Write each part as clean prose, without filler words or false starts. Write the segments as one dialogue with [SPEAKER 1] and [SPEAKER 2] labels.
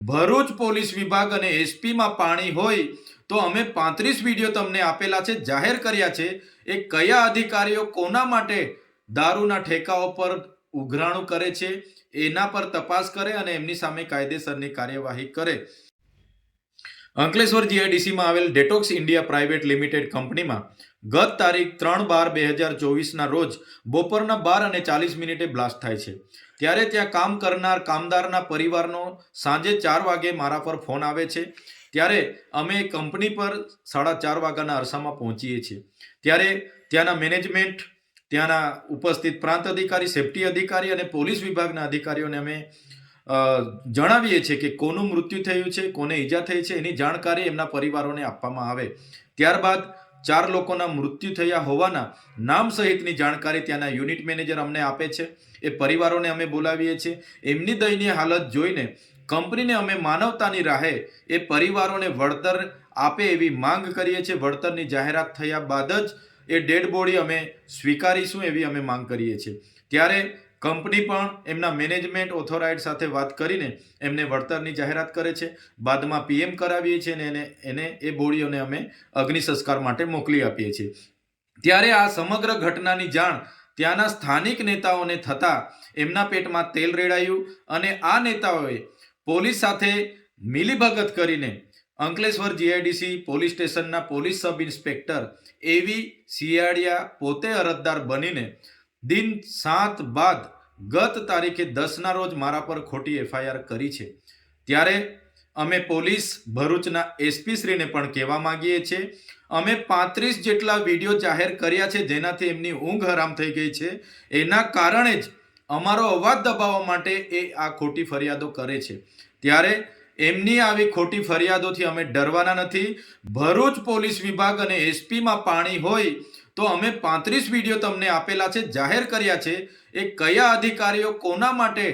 [SPEAKER 1] Bharuch police વિભાગ અને એસપીમાં પાણી હોય તો અમે 35 વિડીયો તમને આપેલા છે, જાહેર કર્યા છે. એ કયા અધિકારીઓ કોના માટે દારૂના ઠેકાઓ પર ઉઘરાણું કરે છે એના પર તપાસ કરે અને એમની સામે કાયદેસરની કાર્યવાહી કરે. અંકલેશ્વર જીઆઈડીસીમાં આવેલ ડેટોક્સ ઇન્ડિયા પ્રાઇવેટ લિમિટેડ કંપનીમાં ગત તારીખ 3/12/2024ના રોજ બપોરના 12:40 બ્લાસ્ટ થાય છે. ત્યારે ત્યાં કામ કરનાર કામદારના પરિવારનો સાંજે 4 વાગે મારા પર ફોન આવે છે. ત્યારે અમે કંપની પર 4:30 વાગ્યાના અરસામાં પહોંચીએ છીએ. ત્યારે ત્યાંના મેનેજમેન્ટ, ત્યાંના ઉપસ્થિત પ્રાંત અધિકારી, સેફટી અધિકારી અને પોલીસ વિભાગના અધિકારીઓને અમે જણાવીએ છીએ કે કોનું મૃત્યુ થયું છે, કોને ઈજા થઈ છે એની જાણકારી એમના પરિવારોને આપવામાં આવે. ત્યારબાદ 4 લોકોના મૃત્યુ થયા હોવાના નામ સહિતની જાણકારી ત્યાંના યુનિટ મેનેજર અમને આપે છે. એ પરિવારોને અમે બોલાવીએ છીએ. એમની દયનીય હાલત જોઈને કંપનીને અમે માનવતાની રાહે એ પરિવારોને વળતર આપે એવી માંગ કરીએ છીએ. વળતરની જાહેરાત થયા બાદ જ એ ડેડ બોડી અમે સ્વીકારીશું એવી અમે માંગ કરીએ છીએ. ત્યારે કંપની પણ એમના મેનેજમેન્ટ ઓથોરાઇડ સાથે વાત કરીને એમને વળતરની જાહેરાત કરે છે. બાદમાં પીએમ કરાવીએ છીએ અને એને એ બોડીઓને અમે અગ્નિ સંસ્કાર માટે મોકલી આપીએ છીએ. ત્યારે આ સમગ્ર ઘટનાની જાણ ત્યાંના સ્થાનિક નેતાઓને થતાં એમના પેટમાં તેલ રેડાયું અને આ નેતાઓએ પોલીસ સાથે મિલીભગત કરીને અંકલેશ્વર જીઆઈડીસી પોલીસ સ્ટેશનના પોલીસ સબ ઇન્સ્પેક્ટર એવી સિયાડિયા પોતે અરજદાર બનીને દિન 7 બાદ ગત તારીખે 10ના રોજ મારા પર ખોટી એફઆઈઆર કરી છે. ત્યારે અમે પોલીસ ભરૂચના એસપી શ્રીને પણ કહેવા માંગીએ છીએ, અમે 35 જેટલા વિડીયો જાહેર કર્યા છે જેનાથી એમની ઊંઘ હરામ થઈ ગઈ છે. એના કારણે જ અમારો અવાજ દબાવવા માટે એ આ ખોટી ફરિયાદો કરે છે. ત્યારે એમની આવી ખોટી ફરિયાદોથી અમે ડરવાના નથી. ભરૂચ પોલીસ વિભાગ અને એસપીમાં પાણી હોય તો અમે 35 વિડીયો તમને આપેલા છે, જાહેર કર્યા છે. એ કયા અધિકારીઓ કોના માટે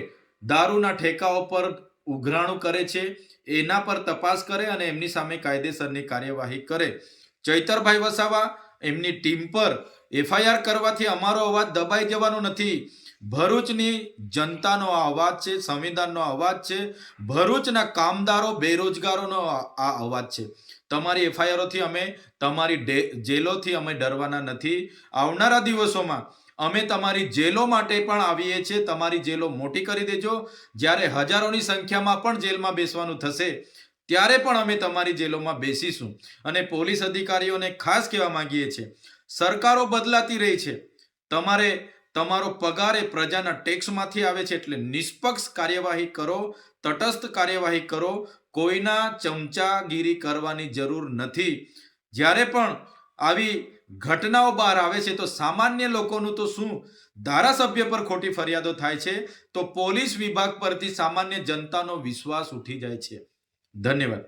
[SPEAKER 1] દારૂના ઠેકાઓ પર ઉઘરાણું કરે છે એના પર તપાસ કરે અને એમની સામે કાયદેસરની કાર્યવાહી કરે. ચૈતરભાઈ વસાવા એમની ટીમ પર એફઆઈઆર કરવાથી અમારો અવાજ દબાઈ જવાનો નથી. ભરૂચની જનતાનો આ અવાજ છે, સંવિધાનનો અવાજ છે, ભરૂચના કામદારો, બેરોજગારોનો આ અવાજ છે. તમારી એફઆઈઆરોથી અમે, તમારી જેલોથી અમે ડરવાના નથી. આવનારા દિવસોમાં અમે તમારી જેલો માટે પણ આવીએ છીએ. તમારી જેલો મોટી કરી દેજો. જ્યારે હજારોની સંખ્યામાં પણ જેલમાં બેસવાનું થશે ત્યારે પણ અમે તમારી જેલોમાં બેસીશું. અને પોલીસ અધિકારીઓને ખાસ કહેવા માંગીએ છીએ, સરકારો બદલાતી રહી છે, તમારો પગાર એ પ્રજાના ટેક્સમાંથી આવે છે, એટલે નિષ્પક્ષ કાર્યવાહી કરો, તટસ્થ કાર્યવાહી કરો. કોઈના ચમચાગીરી કરવાની જરૂર નથી. જ્યારે પણ આવી ઘટનાઓ બહાર આવે છે તો સામાન્ય લોકોનું તો શું, ધારાસભ્ય પર ખોટી ફરિયાદો થાય છે તો પોલીસ વિભાગ પરથી સામાન્ય જનતાનો વિશ્વાસ ઉઠી જાય છે. ધન્યવાદ.